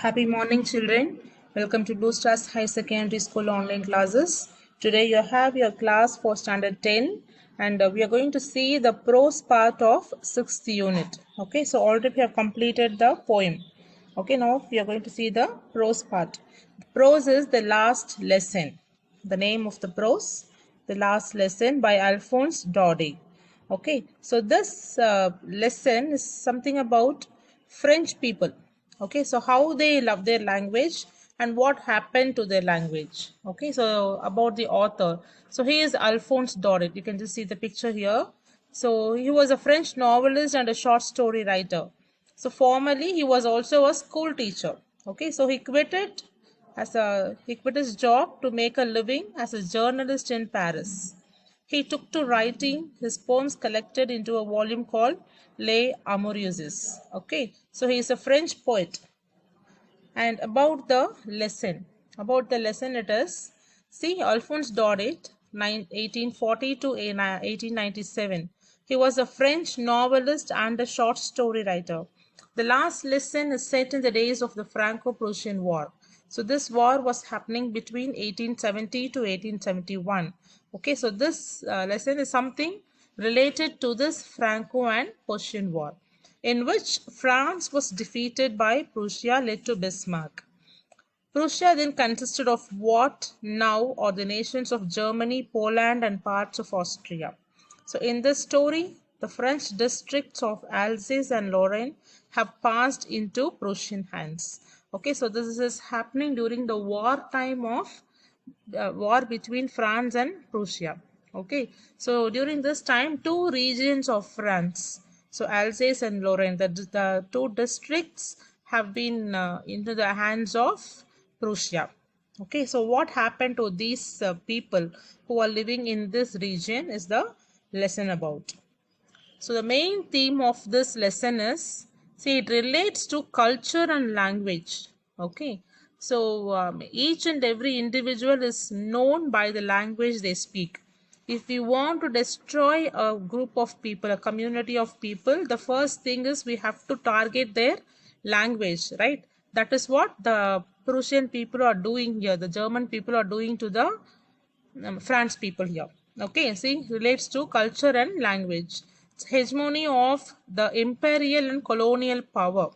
Happy morning, children. Welcome to Blue Stars High Secondary School online classes. Today you have your class for standard 10 and we are going to see the prose part of 6th unit. Okay, so already we have completed the poem. Okay, now we are going to see the prose part. Prose is the last lesson. The name of the prose, the last lesson by Alphonse Daudet. Okay, so this lesson is something about French people. Okay, so how they love their language and what happened to their language. Okay, so about the author. So he is Alphonse Daudet. You can just see the picture here. So he was a French novelist and a short story writer. So formerly he was also a school teacher. Okay, so he quit his job to make a living as a journalist in Paris. He took to writing his poems collected into a volume called Les Amoureuses. Okay, so he is a French poet. And about the lesson, it is, see, Alphonse Daudet, 1840 to 1897. He was a French novelist and a short story writer. The last lesson is set in the days of the Franco-Prussian War. So this war was happening between 1870 to 1871. Okay, so this lesson is something related to this Franco and Prussian War, in which France was defeated by Prussia, led to Bismarck. Prussia then consisted of what now are the nations of Germany, Poland, and parts of Austria. So, in this story, the French districts of Alsace and Lorraine have passed into Prussian hands. Okay, so this is happening during the war time of war between France and Prussia. Okay, so during this time, two regions of France, so Alsace and Lorraine, the two districts have been into the hands of Prussia. Okay, so what happened to these people who are living in this region is the lesson about. So the main theme of this lesson is, see, it relates to culture and language. Okay, so each and every individual is known by the language they speak. If we want to destroy a group of people, a community of people, the first thing is we have to target their language, right? That is what the Prussian people are doing here. The German people are doing to the France people here. Okay, see, relates to culture and language. It's hegemony of the imperial and colonial power.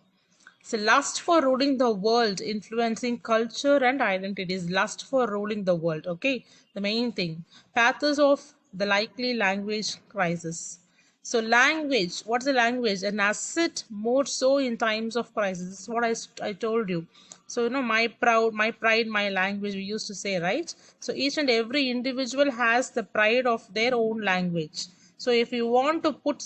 It's a lust for ruling the world, influencing culture and identities. Lust for ruling the world. Okay, the main thing. Pathos of the likely language crisis. So language, what's the language? An asset more so in times of crisis. This is what I told you. So, you know, my pride, my language, we used to say, right? So each and every individual has the pride of their own language. So if you want to put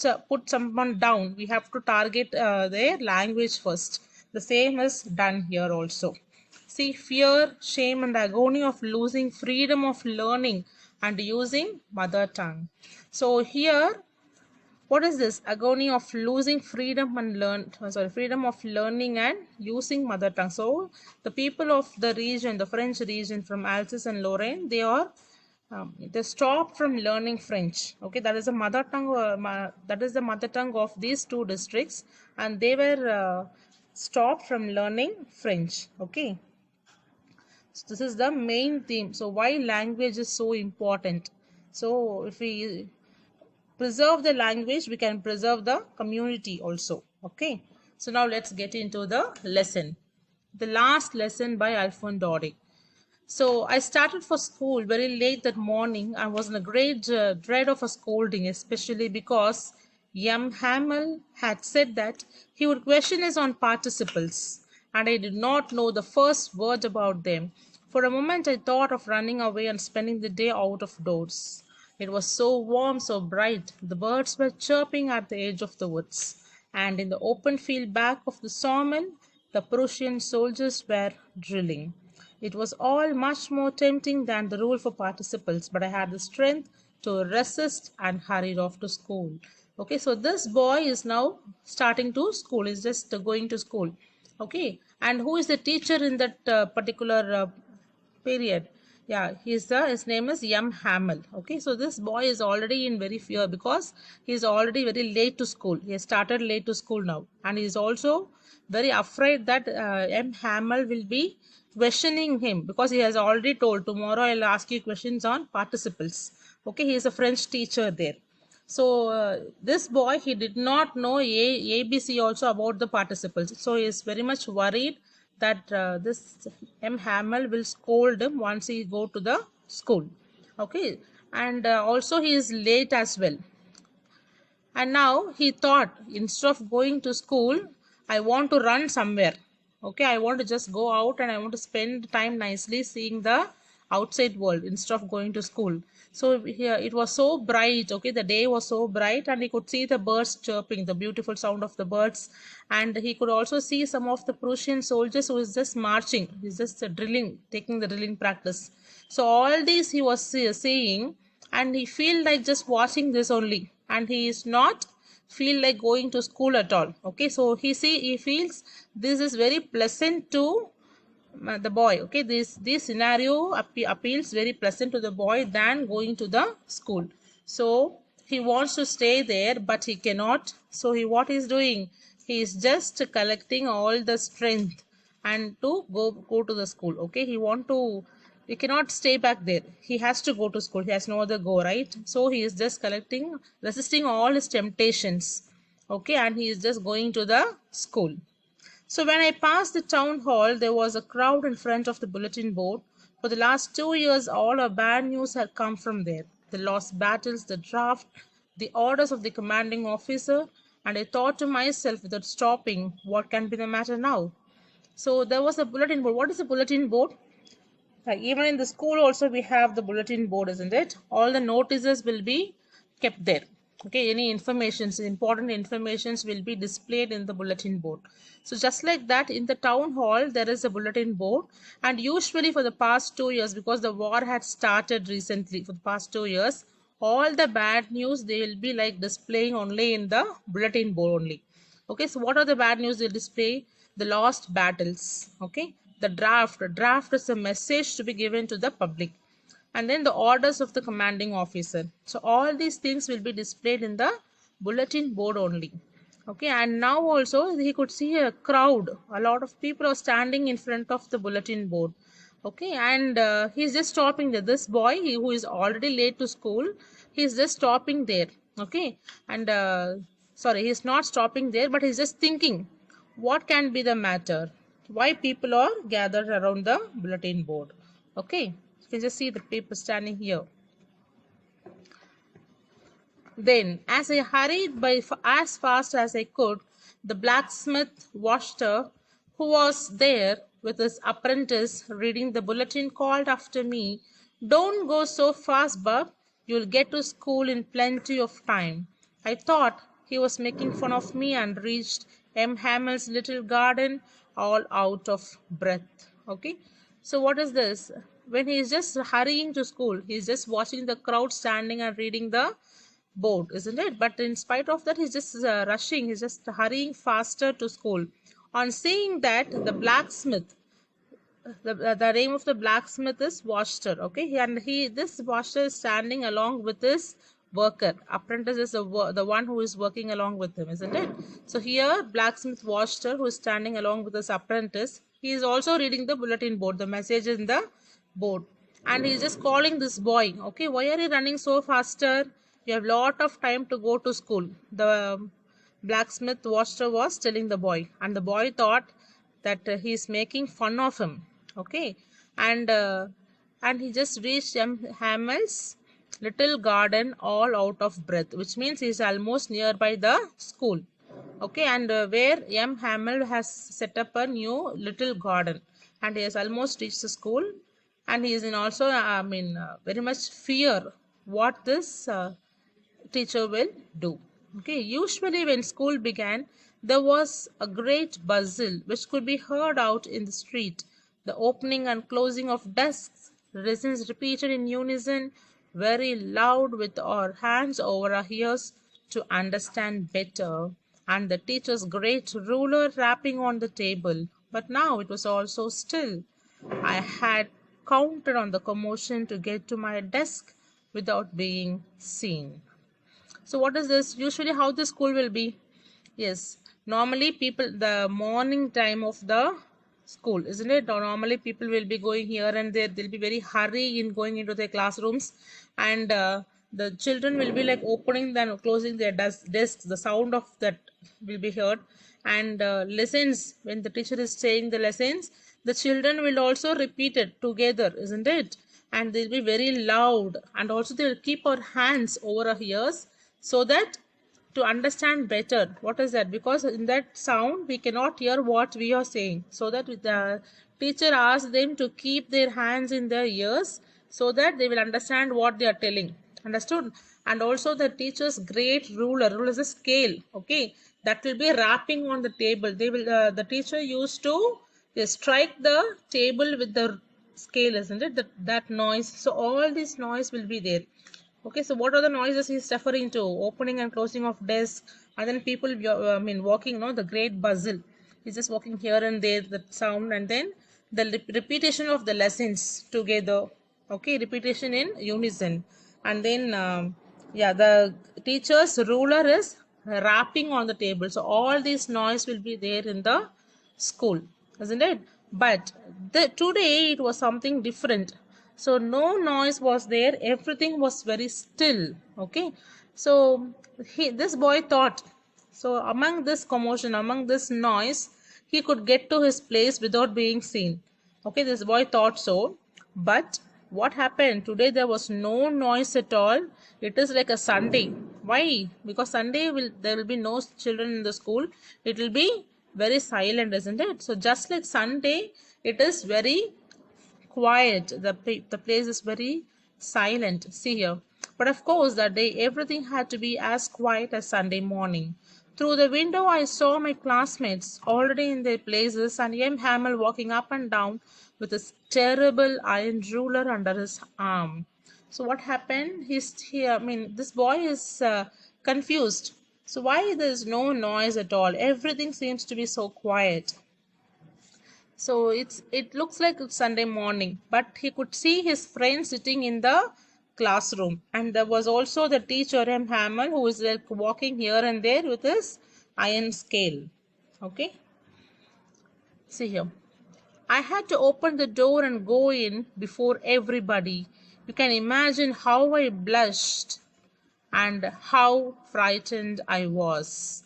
someone down, we have to target their language first. The same is done here also. See, fear, shame, and agony of losing freedom of learning and using mother tongue. So here, what is this? Agony of losing freedom and freedom of learning and using mother tongue. So the people of the region, the French region from Alsace and Lorraine, they stopped from learning French. Okay, that is the mother tongue. That is the mother tongue of these two districts, and they were stopped from learning French. Okay, so this is the main theme. So why language is so important? So if we preserve the language, we can preserve the community also. Okay, so now let's get into the lesson. The last lesson by Alphonse Daudet. So I started for school very late that morning. I was in a great dread of a scolding, especially because young Hamel had said that he would question us on participles, and I did not know the first word about them. For a moment I thought of running away and spending the day out of doors. It was so warm, so bright. The birds were chirping at the edge of the woods, and in the open field back of the sawmill, the Prussian soldiers were drilling. It was all much more tempting than the rule for participles, but I had the strength to resist and hurried off to school. Okay, so this boy is now starting to school, is just going to school. Okay, and who is the teacher in that particular period? Yeah, his name is M. Hamel. Okay, so this boy is already in very fear because he is already very late to school. He has started late to school now, and he is also very afraid that M. Hamel will be questioning him because he has already told tomorrow I'll ask you questions on participles. Okay, he is a French teacher there. So this boy, he did not know ABC also about the participles. So he is very much worried that this M. Hamel will scold him once he go to the school. Okay, and also he is late as well. And now he thought, instead of going to school, I want to run somewhere. Okay, I want to just go out and I want to spend time nicely seeing the outside world instead of going to school. So here it was so bright. Okay, the day was so bright, and he could see the birds chirping, the beautiful sound of the birds, and he could also see some of the Prussian soldiers who is just marching. He's just drilling, taking the drilling practice. So all these he was seeing, and he feel like just watching this only, and he is not feel like going to school at all. Okay, so he feels this is very pleasant to the boy. Okay, this scenario appeals very pleasant to the boy than going to the school. So he wants to stay there, but he cannot. So what he's doing, he is just collecting all the strength and to go to the school. Okay, he cannot stay back there. He has to go to school. He has no other go, right? So he is just collecting, resisting all his temptations. Okay, and he is just going to the school. So when I passed the town hall, there was a crowd in front of the bulletin board. For the last 2 years, all our bad news had come from there. The lost battles, the draft, the orders of the commanding officer, and I thought to myself without stopping, what can be the matter now? So there was a bulletin board. What is a bulletin board? Even in the school also we have the bulletin board, isn't it? All the notices will be kept there. Okay, any informations, important informations will be displayed in the bulletin board. So just like that, in the town hall there is a bulletin board, and usually for the past 2 years, because the war had started recently, for the past 2 years, all the bad news they will be like displaying only in the bulletin board only. Okay, so what are the bad news they display? The lost battles. Okay, the draft is a message to be given to the public, and then the orders of the commanding officer. So all these things will be displayed in the bulletin board only. Okay, and now also he could see a crowd, a lot of people are standing in front of the bulletin board. Okay, and he's just stopping there. This boy, who is already late to school, he's just stopping there. Okay, and sorry, he's not stopping there, but he's just thinking, what can be the matter? Why people are gathered around the bulletin board? Okay, you can just see the people standing here. Then, as I hurried by as fast as I could, the blacksmith washer, who was there with his apprentice reading the bulletin, called after me, "Don't go so fast, Bub. You'll get to school in plenty of time." I thought he was making fun of me and reached M. Hamel's little garden all out of breath. Okay, so what is this? When he is just hurrying to school, he is just watching the crowd standing and reading the bored, isn't it? But in spite of that, he's just rushing, he's just hurrying faster to school. On seeing that, the blacksmith, the name of the blacksmith is Washer. Okay, and this Washer is standing along with his worker. Apprentice is the one who is working along with him, isn't it? So here, blacksmith Washer, who is standing along with his apprentice, he is also reading the bulletin board, the message in the board, and he's just calling this boy. Okay, why are you running so faster? You have lot of time to go to school. The blacksmith Washer was telling the boy, and the boy thought that he's making fun of him. Okay, and he just reached Hamel's little garden all out of breath, which means he's almost nearby the school. Okay, and where M. Hamel has set up a new little garden, and he has almost reached the school, and he is in also very much fear what this teacher will do. Okay, usually when school began, there was a great bustle which could be heard out in the street. The opening and closing of desks, lessons repeated in unison, very loud with our hands over our ears to understand better, and the teacher's great ruler rapping on the table. But now it was all so still. I had counted on the commotion to get to my desk without being seen. So what is this? Usually how the school will be? Yes, normally people, the morning time of the school, isn't it? Or normally people will be going here and there. They'll be very hurry in going into their classrooms, and the children will be like opening and closing their desks. The sound of that will be heard, and lessons, when the teacher is saying the lessons, the children will also repeat it together, isn't it? And they'll be very loud, and also they'll keep our hands over our ears so that to understand better. What is that? Because in that sound we cannot hear what we are saying, so that the teacher asks them to keep their hands in their ears so that they will understand what they are telling. Understood? And also the teacher's great ruler is a scale, okay, that will be rapping on the table. They will the teacher used to strike the table with the scale, isn't it? That noise. So all this noise will be there. Okay, so what are the noises he's referring to? Opening and closing of desk, and then people, walking, no, the great bustle. He's just walking here and there, the sound, and then the repetition of the lessons together. Okay, repetition in unison, and then yeah, the teacher's ruler is rapping on the table. So all this noise will be there in the school, isn't it? But today it was something different. So no noise was there, everything was very still. Okay, so this boy thought, so among this commotion, among this noise, he could get to his place without being seen. Okay, this boy thought so. But what happened today? There was no noise at all. It is like a Sunday. Why? Because Sunday there will be no children in the school. It will be very silent, isn't it? So just like Sunday, it is very quiet. The place is very silent. See here. But of course, that day everything had to be as quiet as Sunday morning. Through the window, I saw my classmates already in their places, and M. Hamel walking up and down with his terrible iron ruler under his arm. So what happened? This boy is confused. So why there is no noise at all? Everything seems to be so quiet. So it looks like it's Sunday morning, but he could see his friend sitting in the classroom, and there was also the teacher M. Hamel, who is like walking here and there with his iron scale. Okay, see here. I had to open the door and go in before everybody. You can imagine how I blushed and how frightened I was.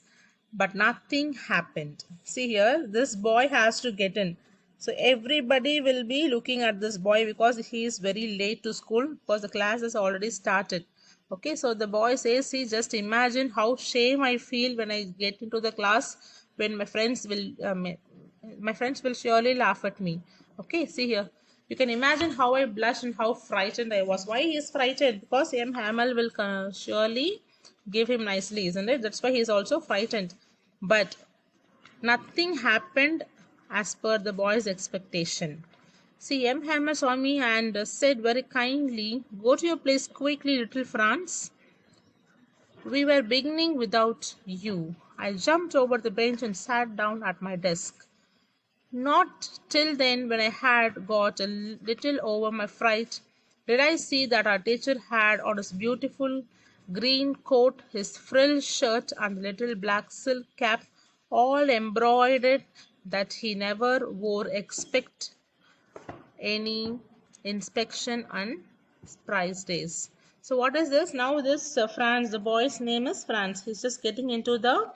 But nothing happened. See here, this boy has to get in. So everybody will be looking at this boy because he is very late to school because the class has already started. Okay, so the boy says, see, just imagine how shame I feel when I get into the class, when my friends will surely laugh at me. Okay, see here. You can imagine how I blushed and how frightened I was. Why he is frightened? Because M. Hamel will surely give him nicely, isn't it? That's why he is also frightened. But nothing happened as per the boy's expectation. See, M. Hammer saw me and said very kindly, go to your place quickly, little Franz. We were beginning without you. I jumped over the bench and sat down at my desk. Not till then, when I had got a little over my fright, did I see that our teacher had on his beautiful green coat, his frilled shirt, and the little black silk cap all embroidered that he never wore except any inspection and prize days. So what is this? Now this Franz, the boy's name is Franz. He's just getting into the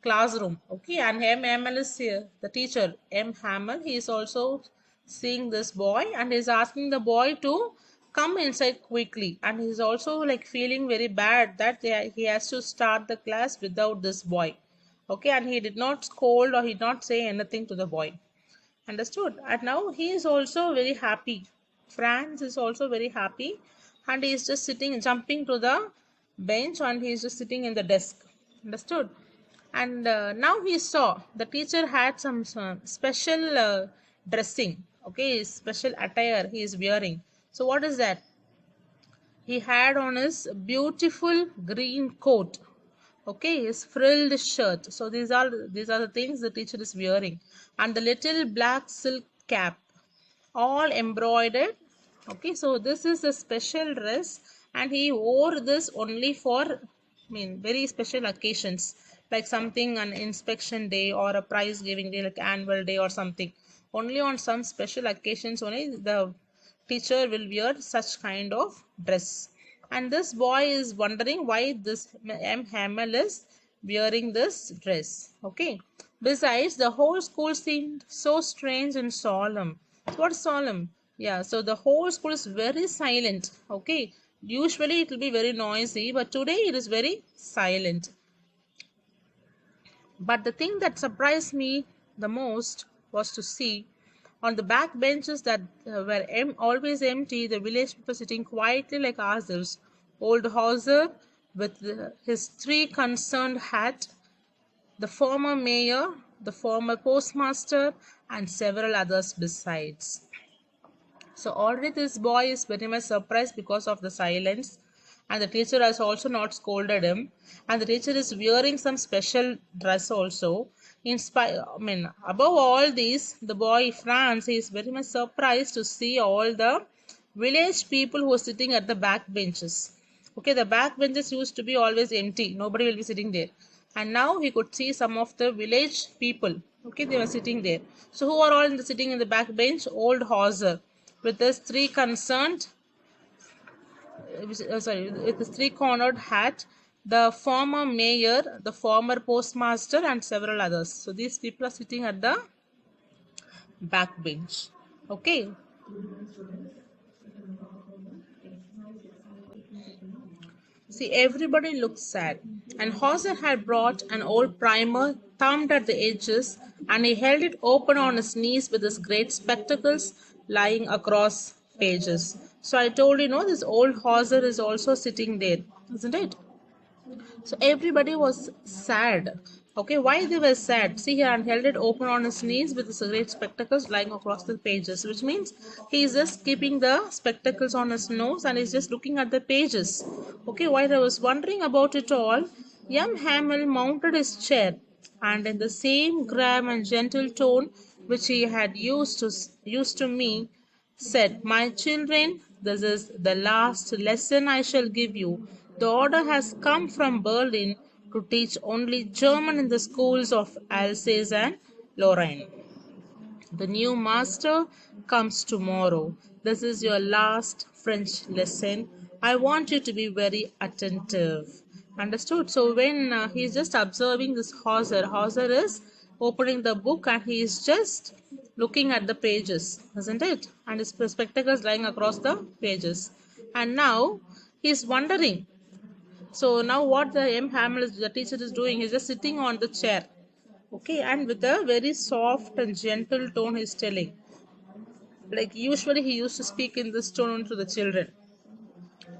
classroom. Okay, and M. Hamel is here, the teacher M. Hamel. He is also seeing this boy and is asking the boy to come inside quickly, and he's also like feeling very bad that he has to start the class without this boy. Okay, and he did not scold or he did not say anything to the boy. Understood? And now he is also very happy. Franz is also very happy, and he is just sitting, jumping to the bench, and he is just sitting in the desk. Understood? And now he saw the teacher had some special dressing. Okay, special attire he is wearing. So what is that? He had on his beautiful green coat. Okay, his frilled shirt. So these are the things the teacher is wearing, and the little black silk cap, all embroidered Okay, so this is a special dress, and he wore this only for, very special occasions, like something an inspection day or a prize giving day, like annual day or something. Only on some special occasions only the teacher will wear such kind of dress. And this boy is wondering why this M. Hamel is wearing this dress. Okay. Besides, the whole school seemed so strange and solemn. What solemn? Yeah, so the whole school is very silent. Okay. Usually it will be very noisy, but today it is very silent. But the thing that surprised me the most was to see on the back benches that were always empty, the village people sitting quietly like ourselves. Old Hauser with his three concerned hat, the former mayor, the former postmaster, and several others besides. So already this boy is very much surprised because of the silence, and the teacher has also not scolded him, and the teacher is wearing some special dress also. Above all these, the boy Franz is very much surprised to see all the village people who are sitting at the back benches. Okay, the back benches used to be always empty, nobody will be sitting there, and now he could see some of the village people. Okay, they were sitting there. So who are all sitting in the back bench? Old Hauser with his three concerned with his three-cornered hat, the former mayor, the former postmaster, and several others. So these people are sitting at the back bench. Okay. See, everybody looked sad, and Hauser had brought an old primer, thumbed at the edges, and he held it open on his knees with his great spectacles lying across pages. So I told you, this old Hauser is also sitting there, isn't it? So everybody was sad. Okay, why they were sad? See here, and held it open on his knees with his great spectacles lying across the pages, which means he is just keeping the spectacles on his nose and is just looking at the pages. Okay, while I was wondering about it all, young Hamel mounted his chair, and in the same grave and gentle tone which he had used to me, said, "My children, this is the last lesson I shall give you. The order has come from Berlin to teach only German in the schools of Alsace and Lorraine. The new master comes tomorrow. This is your last French lesson. I want you to be very attentive." Understood? So when he's just observing this Hauser is opening the book and he is just looking at the pages, isn't it? And his spectacles lying across the pages. And now he's wondering. So now what the the teacher is doing, he's just sitting on the chair. Okay, and with a very soft and gentle tone he's telling. Like usually he used to speak in this tone to the children.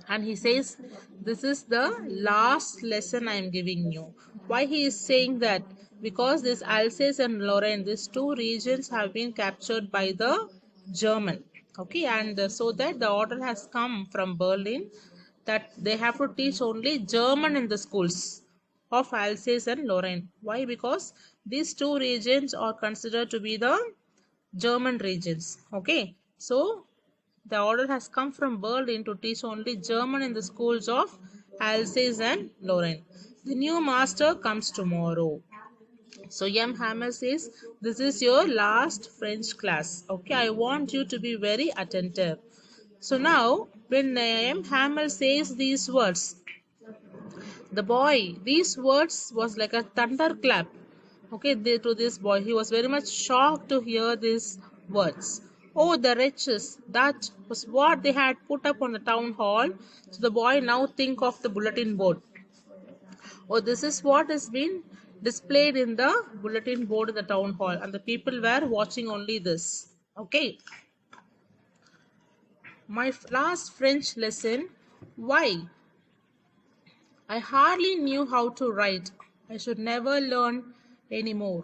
And he says, "This is the last lesson I am giving you." Why he is saying that? Because this Alsace and Lorraine, these two regions have been captured by the German. Okay, and so that the order has come from Berlin that they have to teach only German in the schools of Alsace and Lorraine. Why? Because these two regions are considered to be the German regions. Okay, so the order has come from Berlin to teach only German in the schools of Alsace and Lorraine. The new master comes tomorrow. So M. Hammer says, "This is your last French class. Okay, I want you to be very attentive." So now, when M. Hammer says these words, these words was like a thunderclap. Okay, to this boy, he was very much shocked to hear these words. Oh, the wretches! That was what they had put up on the town hall. So the boy now think of the bulletin board. Oh, this is what has been displayed in the bulletin board in the town hall, and the people were watching only this. Okay. My last French lesson. Why? I hardly knew how to write. I should never learn any more.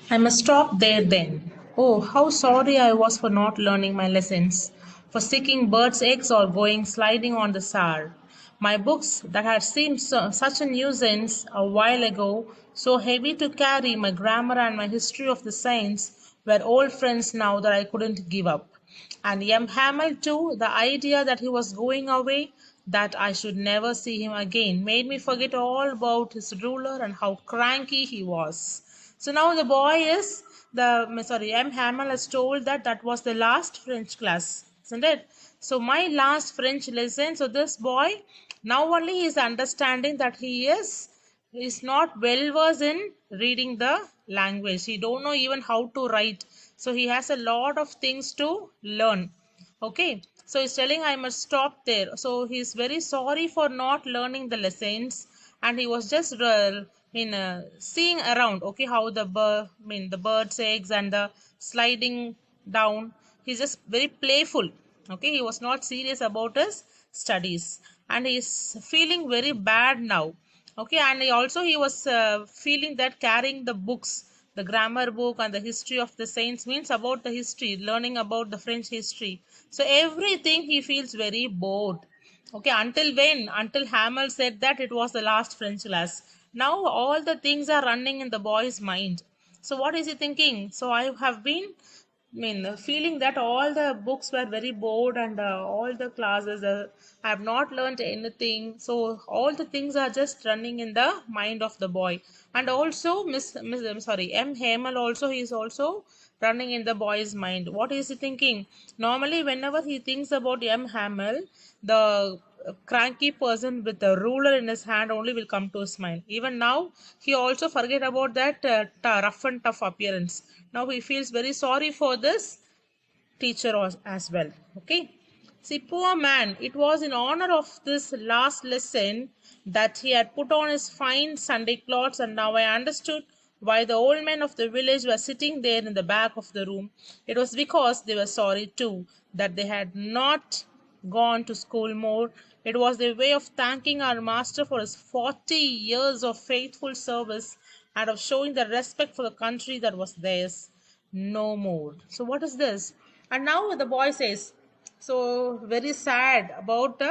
I must stop there then. Oh, how sorry I was for not learning my lessons, for seeking birds' eggs or going sliding on the Saar. My books, that had seemed such a nuisance a while ago, so heavy to carry, my grammar and my history of the saints, were old friends now that I couldn't give up. And M. Hamel, too, the idea that he was going away, that I should never see him again, made me forget all about his ruler and how cranky he was. So now the boy is M. Hamel has told that that was the last French class, isn't it? So my last French lesson. So this boy now only is understanding that he is not well versed in reading the language. He don't know even how to write. So he has a lot of things to learn. Okay. So he's telling I must stop there. So he's very sorry for not learning the lessons, and he was just seeing around. Okay, how the bird's eggs and the sliding down. He's just very playful. Okay, he was not serious about his studies, and he's feeling very bad now. Okay, and he was feeling that carrying the books, the grammar book and the history of the saints, means about the history, learning about the French history. So everything he feels very bored. Okay, until when? Until Hamel said that it was the last French class. Now all the things are running in the boy's mind. So what is he thinking? So I have been feeling that all the books were very bored, and all the classes I have not learned anything. So all the things are just running in the mind of the boy. And also I'm sorry, M. Hamel also, he is also running in the boy's mind. What is he thinking? Normally, whenever he thinks about M. Hamel, the cranky person with a ruler in his hand only will come to his mind. Even now, he also forget about that rough and tough appearance. Now he feels very sorry for this teacher as well. Okay. See, poor man, it was in honor of this last lesson that he had put on his fine Sunday clothes, and now I understood why the old men of the village were sitting there in the back of the room. It was because they were sorry too that they had not gone to school more. It was their way of thanking our master for his 40 years of faithful service and of showing the respect for the country that was theirs no more. So, what is this? And now the boy says, so very sad about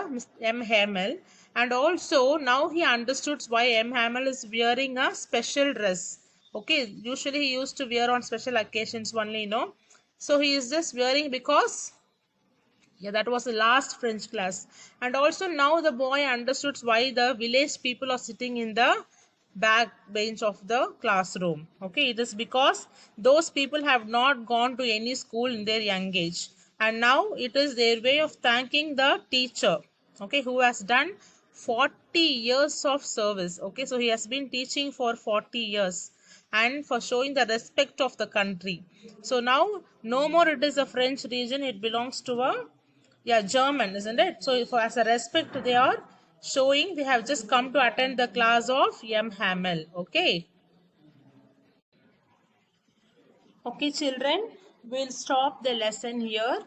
M. Hamel, and also now he understood why M. Hamel is wearing a special dress. Okay, usually he used to wear on special occasions only, So he is just wearing because, yeah, that was the last French class. And also now the boy understood why the village people are sitting in the back bench of the classroom. Okay, it is because those people have not gone to any school in their young age. And now it is their way of thanking the teacher, okay, who has done 40 years of service. Okay, so he has been teaching for 40 years and for showing the respect of the country. So now no more it is a French region, it belongs to a, yeah, German, isn't it? So for as a respect they are showing, they have just come to attend the class of M. Hamel. Okay. Okay, children, we'll stop the lesson here.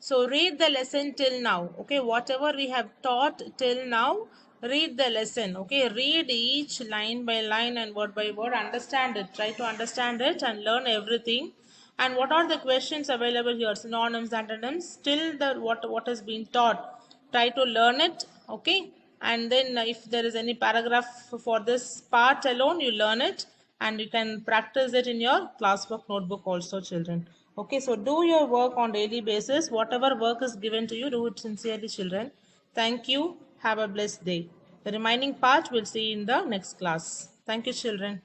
So read the lesson till now. Okay, whatever we have taught till now, read the lesson. Okay, read each line by line and word by word. Understand it. Try to understand it and learn everything. And what are the questions available here? Synonyms, antonyms. Still the what has been taught. Try to learn it. Okay. And then if there is any paragraph for this part alone, you learn it and you can practice it in your classwork notebook also, children. Okay, so do your work on daily basis. Whatever work is given to you, do it sincerely, children. Thank you. Have a blessed day. The remaining part we'll see in the next class. Thank you, children.